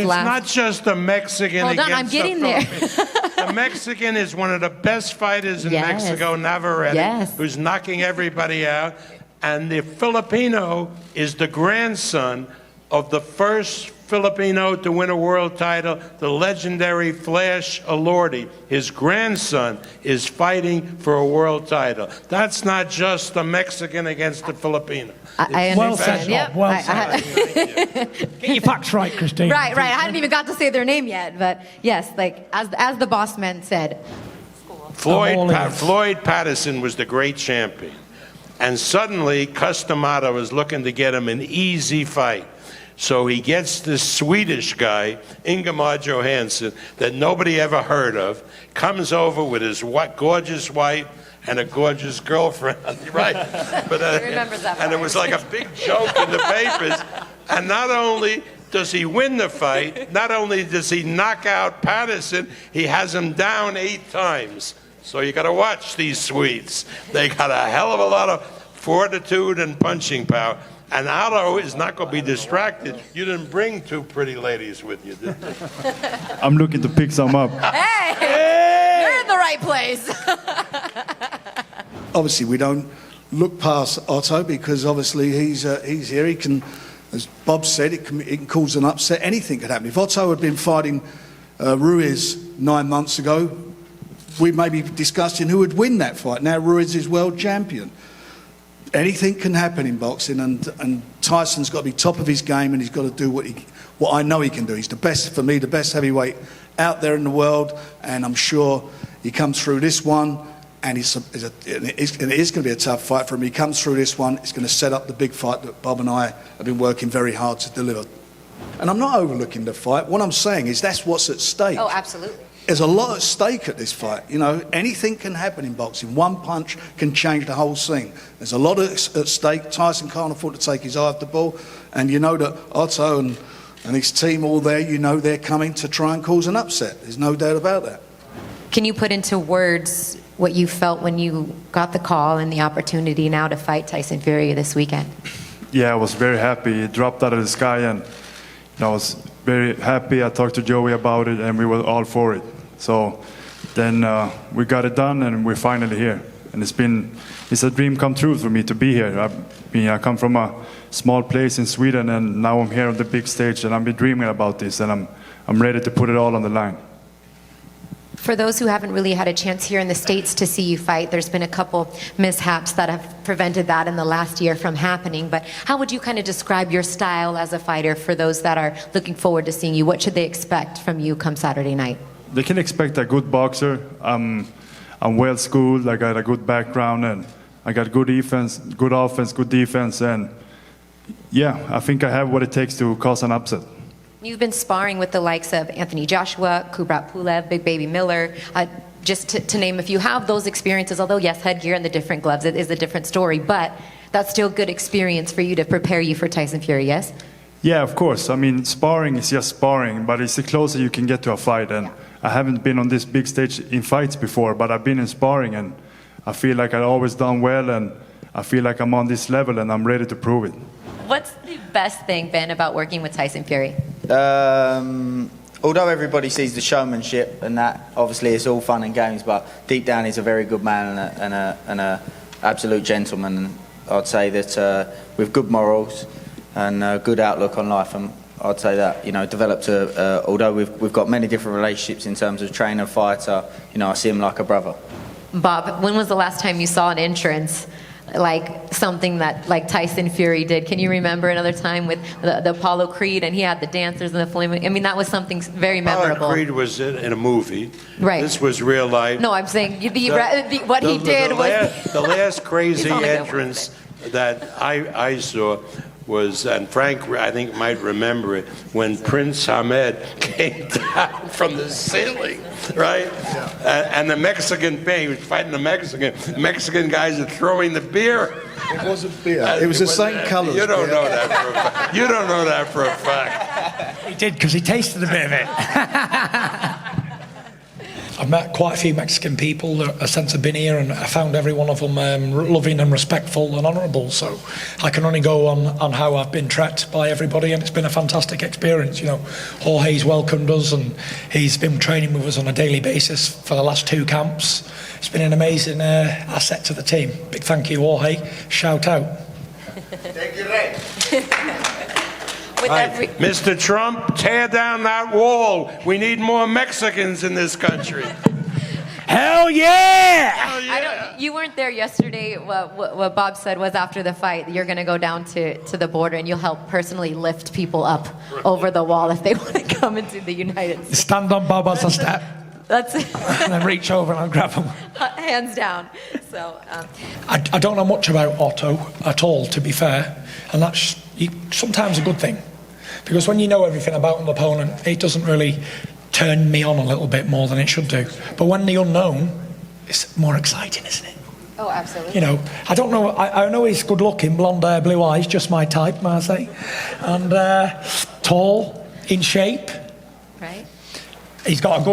last. It's not just the Mexican Hold on, against I'm getting the there. Philippines. The Mexican is one of the best fighters in Yes. Mexico, Navarrete, Yes. who's knocking everybody out. And the Filipino is the grandson of the first Filipino to win a world title, the legendary Flash Elordi. His grandson is fighting for a world title. That's not just the Mexican against the Filipino. I Well understand. said, Yep. Bob. Well said. Get your facts right, Christine. Right. I hadn't even got to say their name yet, but yes, like as the boss man said. Floyd Patterson was the great champion. And suddenly, Customata was looking to get him an easy fight. So he gets this Swedish guy, Ingemar Johansson, that nobody ever heard of, comes over with his gorgeous wife and a gorgeous girlfriend. Right. But, remembers that and it part. was like a big joke in the papers. And not only does he win the fight, not only does he knock out Patterson, he has him down 8 times. So you got to watch these Swedes. They got a hell of a lot of fortitude and punching power. And Otto is not going to be distracted. You didn't bring 2 pretty ladies with you, did you? I'm looking to pick some up. Hey! You're in the right place. Obviously, we don't look past Otto because obviously he's here. He can, as Bob said, it can cause an upset. Anything could happen. If Otto had been fighting Ruiz 9 months ago, we may be discussing who would win that fight. Now Ruiz is world champion. Anything can happen in boxing, and Tyson's got to be top of his game, and he's got to do what I know he can do. He's the best, for me, the best heavyweight out there in the world, and I'm sure he comes through this one, and it is going to be a tough fight for him. He comes through this one, it's going to set up the big fight that Bob and I have been working very hard to deliver. And I'm not overlooking the fight. What I'm saying is that's what's at stake. Oh, absolutely. There's a lot at stake at this fight. You know, anything can happen in boxing. One punch can change the whole thing. There's a lot at stake. Tyson can't afford to take his eye off the ball. And you know that Otto and his team all there, you know they're coming to try and cause an upset. There's no doubt about that. Can you put into words what you felt when you got the call and the opportunity now to fight Tyson Fury this weekend? Yeah, I was very happy. It dropped out of the sky, and I was very happy. I talked to Joey about it, and we were all for it. So then we got it done, and we're finally here. And it's a dream come true for me to be here. I come from a small place in Sweden, and now I'm here on the big stage, and I've been dreaming about this, and I'm ready to put it all on the line. For those who haven't really had a chance here in the States to see you fight, there's been a couple mishaps that have prevented that in the last year from happening. But how would you kind of describe your style as a fighter for those that are looking forward to seeing you? What should they expect from you come Saturday night? They can expect a good boxer. I'm well schooled. I got a good background, and I got good defense, good offense, good defense, and yeah, I think I have what it takes to cause an upset. You've been sparring with the likes of Anthony Joshua, Kubrat Pulev, Big Baby Miller, just to name a few. How have those experiences, although yes, headgear and the different gloves, it is a different story, but that's still good experience for you to prepare you for Tyson Fury, yes? Yeah, of course. I mean, sparring is just sparring, but it's the closer you can get to a fight. And I haven't been on this big stage in fights before, but I've been in sparring, and I feel like I've always done well, and I feel like I'm on this level, and I'm ready to prove it. What's the best thing, Ben, about working with Tyson Fury? Although everybody sees the showmanship and that, obviously it's all fun and games, but deep down he's a very good man and a absolute gentleman. And I'd say that with good morals and a good outlook on life, and I'd say that, you know, developed although we've got many different relationships in terms of trainer, fighter, you know, I see him like a brother. Bob, when was the last time you saw an entrance like something that like Tyson Fury did? Can you remember another time with the Apollo Creed, and he had the dancers and the flaming? I mean, that was something very memorable. Apollo Creed was in a movie. Right. This was real life. No, I'm saying what he did was the last crazy He's on a good entrance that I saw was, and Frank I think might remember it, when Prince Ahmed came down from the ceiling, right? Yeah. And the Mexican he was fighting the Mexican guys are throwing the beer. It wasn't beer. It was the same colours. You don't know that for a fact. You don't know that for a fact. He did, because he tasted a bit of it. I've met quite a few Mexican people since I've been here, and I found every one of them loving and respectful and honourable. So I can only go on how I've been treated by everybody, and it's been a fantastic experience. You know, Jorge's welcomed us, and he's been training with us on a daily basis for the last 2 camps. It's been an amazing asset to the team. Big thank you, Jorge. Shout out. Thank you, Ray. With Mr. Trump, tear down that wall. We need more Mexicans in this country. Hell yeah! You weren't there yesterday. What Bob said was after the fight, you're going to go down to the border and you'll help personally lift people up over the wall if they want to come into the United States. Stand on Bob as a step. That's it. And then reach over and I'll grab him. Hands down. So I don't know much about Otto at all, to be fair, and that's sometimes a good thing, because when you know everything about an opponent, it doesn't really turn me on a little bit more than it should do. But when the unknown, it's more exciting, isn't it? Oh, absolutely. You know, I don't know. I know he's good looking, blonde hair, blue eyes, just my type, may I say, and tall, in shape. Right. He's got a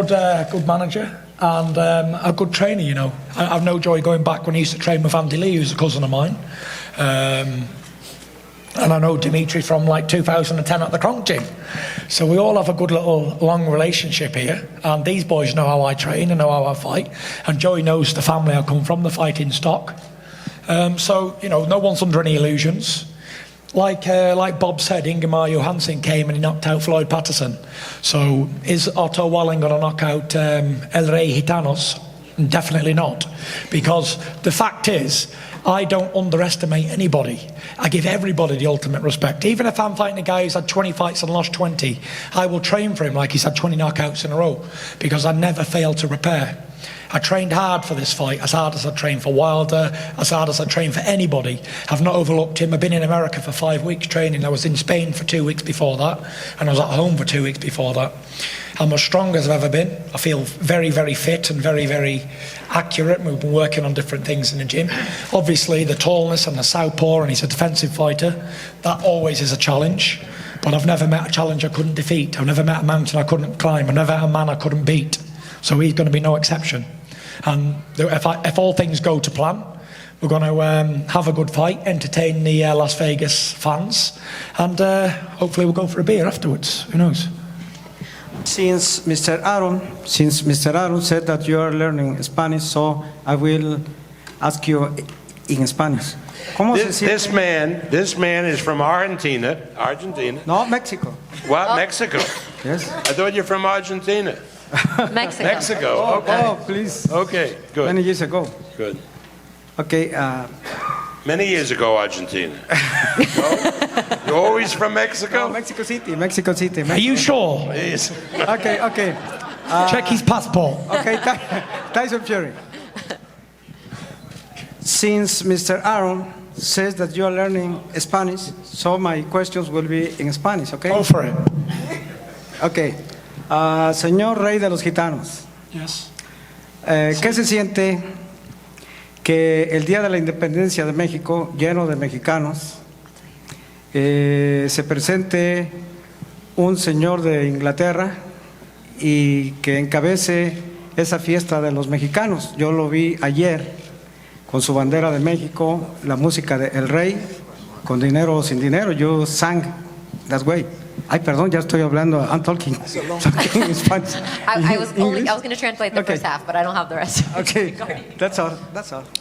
good manager and a good trainer, you know. I've no joy going back when he used to train with Andy Lee, who's a cousin of mine. And I know Dimitri from like 2010 at the Kronk Gym. So we all have a good little long relationship here. And these boys know how I train and know how I fight. And Joey knows the family I come from, the fighting stock. So, you know, no one's under any illusions. Like Bob said, Ingemar Johansson came and he knocked out Floyd Patterson. So is Otto Wallin going to knock out El Rey Gitanos? Definitely not. Because the fact is, I don't underestimate anybody. I give everybody the ultimate respect. Even if I'm fighting a guy who's had 20 fights and lost 20, I will train for him like he's had 20 knockouts in a row, because I never fail to prepare. I trained hard for this fight, as hard as I trained for Wilder, as hard as I trained for anybody. I've not overlooked him. I've been in America for 5 weeks training. I was in Spain for 2 weeks before that, and I was at home for 2 weeks before that. I'm as strong as I've ever been. I feel very, very fit and very, very accurate. We've been working on different things in the gym. Obviously, the tallness and the southpaw, and he's a defensive fighter. That always is a challenge. But I've never met a challenge I couldn't defeat. I've never met a mountain I couldn't climb. I've never met a man I couldn't beat. So he's going to be no exception. And if all things go to plan, we're going to have a good fight, entertain the Las Vegas fans, and hopefully we'll go for a beer afterwards. Who knows? Since Mr. Aaron said that you are learning Spanish, so I will ask you in Spanish. ¿Cómo se siente? This man is from Argentina. No, Mexico. What? Mexico? Yes. I thought you're from Argentina. Mexico. Okay. Oh, please. Okay, good. Many years ago. Good. Okay. Many years ago, Argentina. No? You're always from Mexico? No, Mexico City. Mexico. Are you sure? Yes. Okay. Check his passport. Okay, Tyson Fury. Since Mr. Aaron says that you are learning Spanish, so my questions will be in Spanish, okay? Go for it. Okay. Señor Rey de los Gitanos. Yes. ¿Qué se siente que el Día de la Independencia de México, lleno de mexicanos, se presente un señor de Inglaterra y que encabece esa fiesta de los mexicanos? Yo lo vi ayer con su bandera de México, la música de El Rey, con dinero o sin dinero. You sang that way. Ay, perdón, ya estoy hablando. I'm talking in Spanish. I was going to translate the first half, but I don't have the rest. Okay, that's all.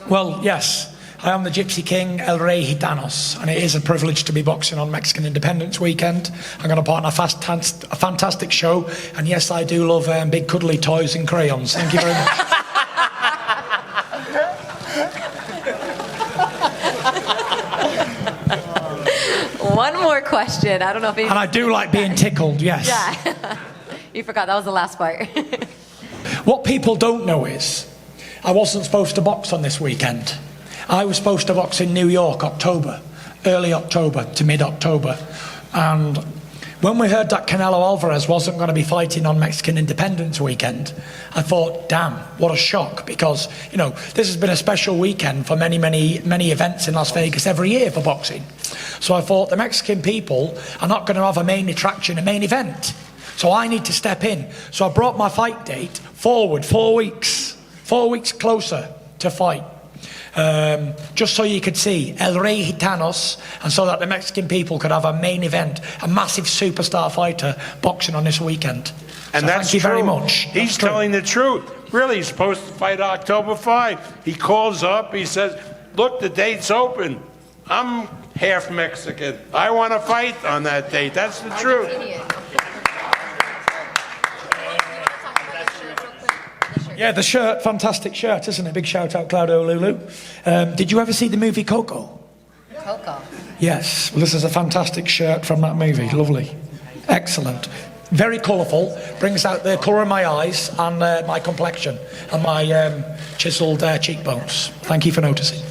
Well, yes, I am the Gypsy King, El Rey Gitanos, and it is a privilege to be boxing on Mexican Independence Weekend. I'm going to put on a fantastic show, and yes, I do love big cuddly toys and crayons. Thank you very much. One more question. I don't know if And I do like being tickled, yes. Yeah. You forgot. That was the last part. What people don't know is, I wasn't supposed to box on this weekend. I was supposed to box in New York, early October to mid-October. And when we heard that Canelo Alvarez wasn't going to be fighting on Mexican Independence Weekend, I thought, damn, what a shock, because, you know, this has been a special weekend for many events in Las Vegas every year for boxing. So I thought the Mexican people are not going to have a main attraction, a main event. So I need to step in. So I brought my fight date forward 4 weeks. 4 weeks closer to fight. Just so you could see El Rey Gitanos, and so that the Mexican people could have a main event, a massive superstar fighter boxing on this weekend. And so that's thank you true. very much. He's telling the truth. Really, he's supposed to fight October 5. He calls up, he says, look, the date's open. I'm half Mexican. I want to fight on that date. That's the truth. Yeah, the shirt, fantastic shirt, isn't it? Big shout out, Claudio Lulu. Did you ever see the movie Coco? Coco. Yes, well, this is a fantastic shirt from that movie. Lovely. Excellent. Very colourful, brings out the colour in my eyes and my complexion and my chiselled cheekbones. Thank you for noticing.